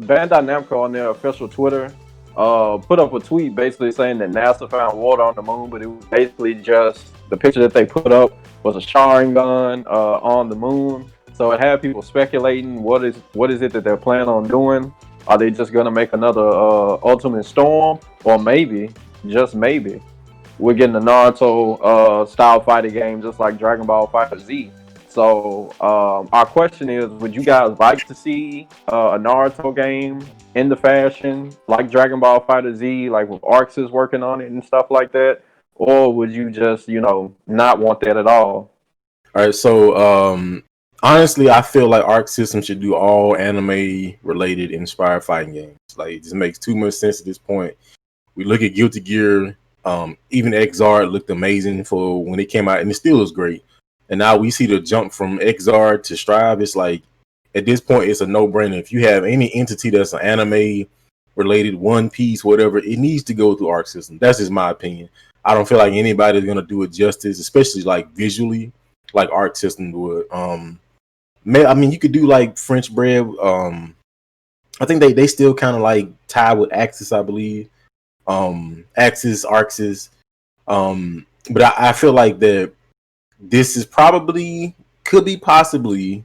Bandai Namco on their official Twitter put up a tweet basically saying that NASA found water on the moon, but it was basically just the picture that they put up was a Sharingan on the moon. So it had people speculating what is it that they're planning on doing. Are they just gonna make another Ultimate Storm, or maybe, just maybe, we're getting a Naruto style fighting game just like Dragon Ball Fighter Z. So our question is, would you guys like to see a Naruto game in the fashion like Dragon Ball Fighter Z, like with Arcs is working on it and stuff like that? Or would you just, not want that at all? All right, so honestly, I feel like Arc System should do all anime related inspired fighting games. Like, it just makes too much sense at this point. We look at Guilty Gear, even Exard looked amazing for when it came out, and it still is great. And now we see the jump from Exard to Strive. It's like, at this point, it's a no brainer. If you have any entity that's an anime related, One Piece, whatever, it needs to go through Arc System. That's just my opinion. I don't feel like anybody's gonna do it justice, especially like visually, like Arc System would. I mean, you could do like French bread. I think they still kind of like tie with Axis, I believe. Axis, Arxis. But I feel like that this is probably could be possibly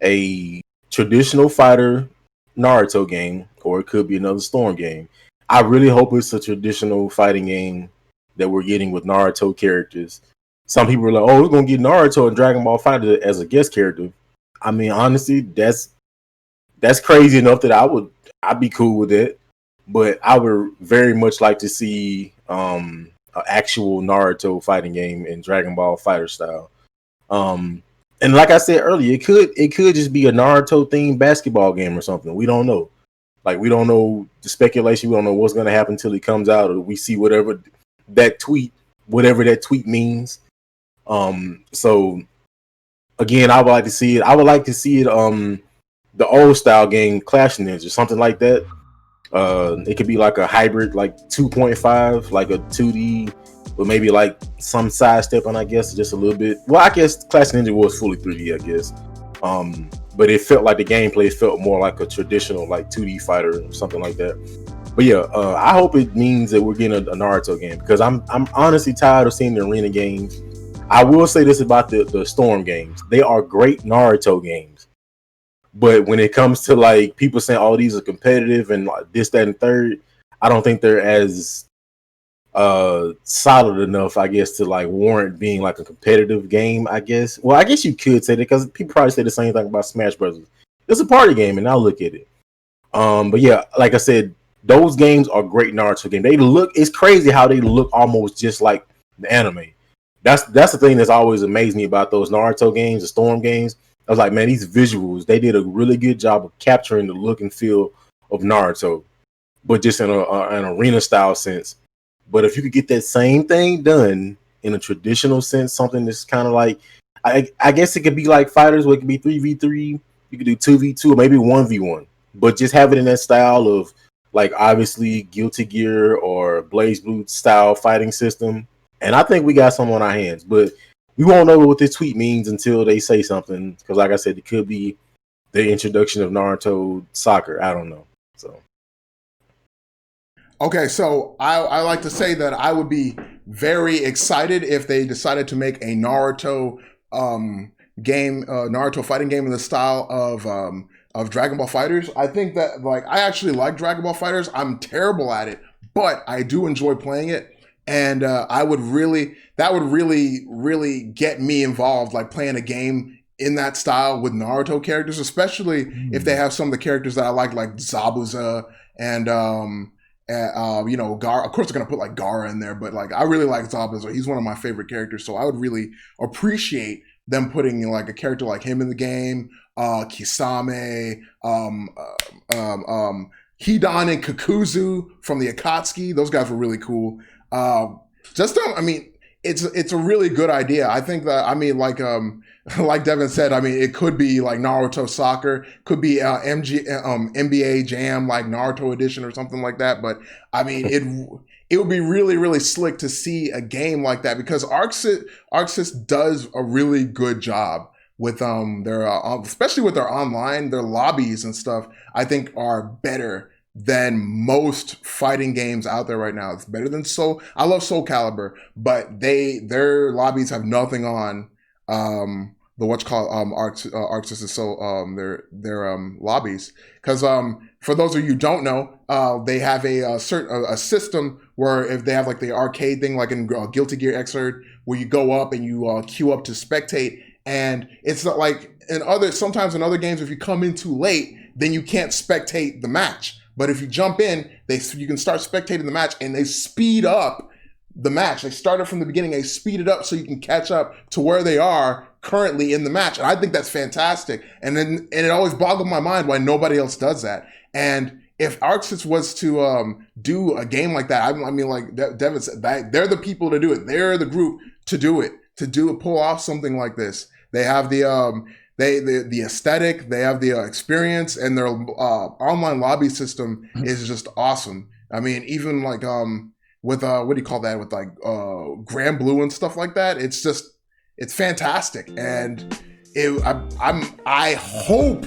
a traditional fighter Naruto game, or it could be another Storm game. I really hope it's a traditional fighting game that we're getting with Naruto characters. Some people are like, "Oh, we're gonna get Naruto and Dragon Ball Fighter as a guest character." I mean, honestly, that's crazy enough that I'd be cool with it. But I would very much like to see an actual Naruto fighting game in Dragon Ball Fighter style. And like I said earlier, it could just be a Naruto themed basketball game or something. We don't know. Like, we don't know the speculation. We don't know what's going to happen until it comes out, or we see that tweet, whatever that tweet means. So again, I would like to see it. I would like to see it. The old style game, Clash of Ninja, something like that. It could be like a hybrid, like 2.5, like a 2D, but maybe like some side stepping, I guess, just a little bit. Well, I guess Clash Ninja was fully 3D, I guess. But it felt like the gameplay felt more like a traditional, like 2D fighter or something like that. But yeah, I hope it means that we're getting a Naruto game, because I'm honestly tired of seeing the arena games. I will say this about the Storm games: they are great Naruto games. But when it comes to like people saying all these are competitive and like this, that, and third, I don't think they're as solid enough, I guess, to like warrant being like a competitive game, I guess. Well, I guess you could say that, because people probably say the same thing about Smash Brothers. It's a party game, and I'll look at it. But yeah, like I said, those games are great Naruto games. It's crazy how they look almost just like the anime. That's the thing that's always amazed me about those Naruto games, the Storm games. I was like, man, these visuals, they did a really good job of capturing the look and feel of Naruto, but just in an arena style sense. But if you could get that same thing done in a traditional sense, something that's kind of like, I guess it could be like Fighters, where it could be 3v3, you could do 2v2, or maybe 1v1, but just have it in that style of, like, obviously Guilty Gear or Blaze Blue style fighting system. And I think we got some on our hands, but we won't know what this tweet means until they say something. Because, like I said, it could be the introduction of Naruto soccer. I don't know. So, Okay, so I like to say that I would be very excited if they decided to make a Naruto game, Naruto fighting game in the style of Dragon Ball Fighters. I think that, like, I actually like Dragon Ball Fighters. I'm terrible at it, but I do enjoy playing it, and that would really get me involved, like playing a game in that style with Naruto characters, especially if they have some of the characters that I like Zabuza and Gara. Of course, they're gonna put like Gara in there, but like I really like Zabuza. He's one of my favorite characters, so I would really appreciate them putting like a character like him in the game. Kisame, Hidan and Kakuzu from the Akatsuki. Those guys were really cool. I mean, it's a really good idea. I think that, I mean, like Devin said, I mean, it could be like Naruto Soccer, could be NBA Jam, like Naruto Edition or something like that. But I mean, it would be really slick to see a game like that, because ArcSys does a really good job with their especially with their online, their lobbies and stuff, I think are better than most fighting games out there right now. It's better than Soul. I love Soul Calibur, but their lobbies have nothing on the what's called Arc System. So their lobbies, because for those of you who don't know, they have a system where if they have like the arcade thing, like in Guilty Gear Xrd, where you go up and you queue up to spectate, and it's not like sometimes in other games, if you come in too late, then you can't spectate the match. But if you jump in, you can start spectating the match, and they speed up the match. They start it from the beginning, they speed it up so you can catch up to where they are currently in the match. And I think that's fantastic. And it always boggled my mind why nobody else does that. And if ArcSys was to do a game like that, I mean, like Devin said, they're the people to do it. They're the group to do it, pull off something like this. They have the aesthetic, they have the experience, and their online lobby system is just awesome. I mean, even like with what do you call that? With like Grand Blue and stuff like that, it's fantastic. And I hope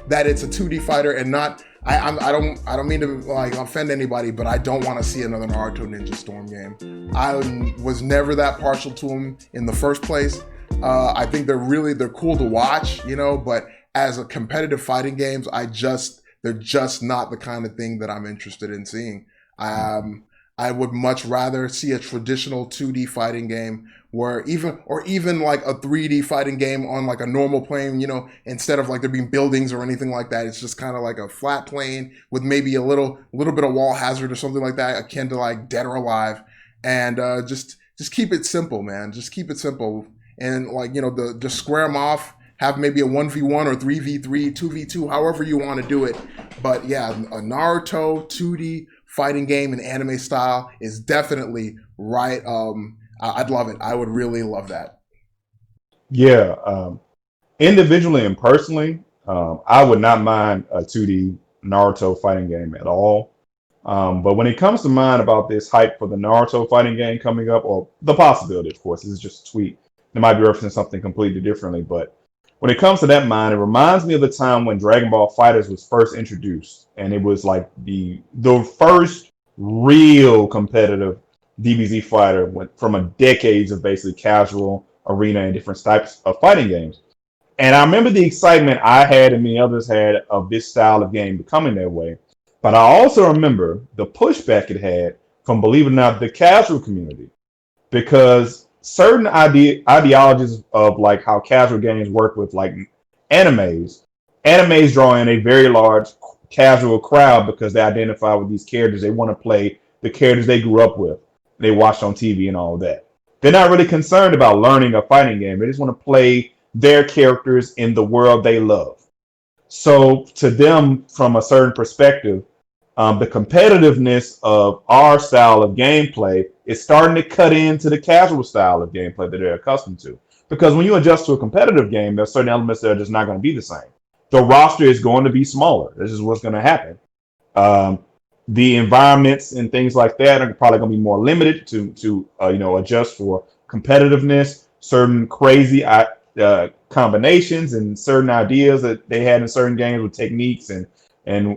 that it's a 2D fighter and not. I don't mean to like offend anybody, but I don't want to see another Naruto Ninja Storm game. I was never that partial to them in the first place. I think they're cool to watch, but as a competitive fighting games, they're just not the kind of thing that I'm interested in seeing. I would much rather see a traditional 2D fighting game or even like a 3D fighting game on like a normal plane, instead of like there being buildings or anything like that. It's just kind of like a flat plane with maybe a little bit of wall hazard or something like that, akin to like Dead or Alive. And just keep it simple, man. Just keep it simple. And like, just square them off, have maybe a 1v1 or 3v3, 2v2, however you want to do it. But yeah, a Naruto 2D fighting game in anime style is definitely right. I'd love it. I would really love that. Yeah. Individually and personally, I would not mind a 2D Naruto fighting game at all. But when it comes to mind about this hype for the Naruto fighting game coming up, or the possibility, of course, this is just a tweet. They might be referencing something completely differently, but when it comes to that mind, it reminds me of the time when Dragon Ball FighterZ was first introduced, and it was like the first real competitive DBZ fighter from a decades of basically casual arena and different types of fighting games. And I remember the excitement I had and many others had of this style of game becoming that way. But I also remember the pushback it had from, believe it or not, the casual community, because certain ideologies of like how casual games work with like animes draw in a very large casual crowd because they identify with these characters. They want to play the characters they grew up with, they watched on TV and all of that. They're not really concerned about learning a fighting game. They just want to play their characters in the world they love. So to them, from a certain perspective, the competitiveness of our style of gameplay is starting to cut into the casual style of gameplay that they're accustomed to. Because when you adjust to a competitive game, there's certain elements that are just not going to be the same. The roster is going to be smaller. This is what's going to happen. The environments and things like that are probably going to be more limited to adjust for competitiveness. Certain crazy combinations and certain ideas that they had in certain games with techniques and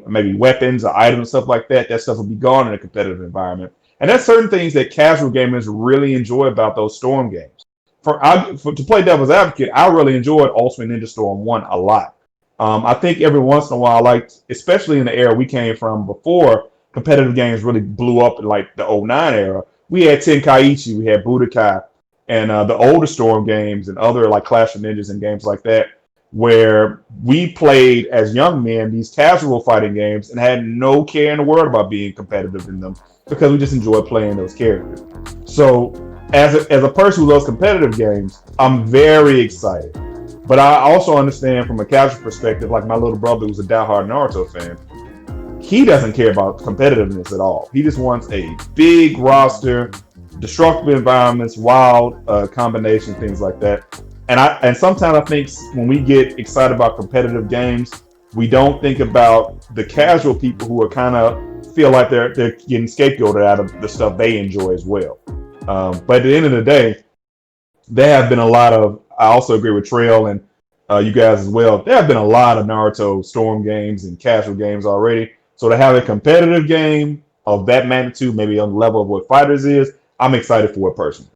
maybe weapons or items, stuff like that. That stuff will be gone in a competitive environment. And that's certain things that casual gamers really enjoy about those Storm games. To play devil's advocate, I really enjoyed Ultimate Ninja Storm 1 a lot. I think every once in a while, especially in the era we came from before competitive games really blew up in like the 09 era, we had Tenkaichi, we had Budokai, and the older Storm games and other like Clash of Ninjas and games like that, where we played as young men these casual fighting games and had no care in the world about being competitive in them because we just enjoyed playing those characters. So as a person who loves competitive games, I'm very excited. But I also understand from a casual perspective, like my little brother who's a diehard Naruto fan, he doesn't care about competitiveness at all. He just wants a big roster, destructible environments, wild combinations, things like that. And sometimes I think when we get excited about competitive games, we don't think about the casual people who are kind of feel like they're getting scapegoated out of the stuff they enjoy as well. But at the end of the day, there have been a lot of, I also agree with Trail and you guys as well. There have been a lot of Naruto Storm games and casual games already. So to have a competitive game of that magnitude, maybe on the level of what Fighters is, I'm excited for it personally.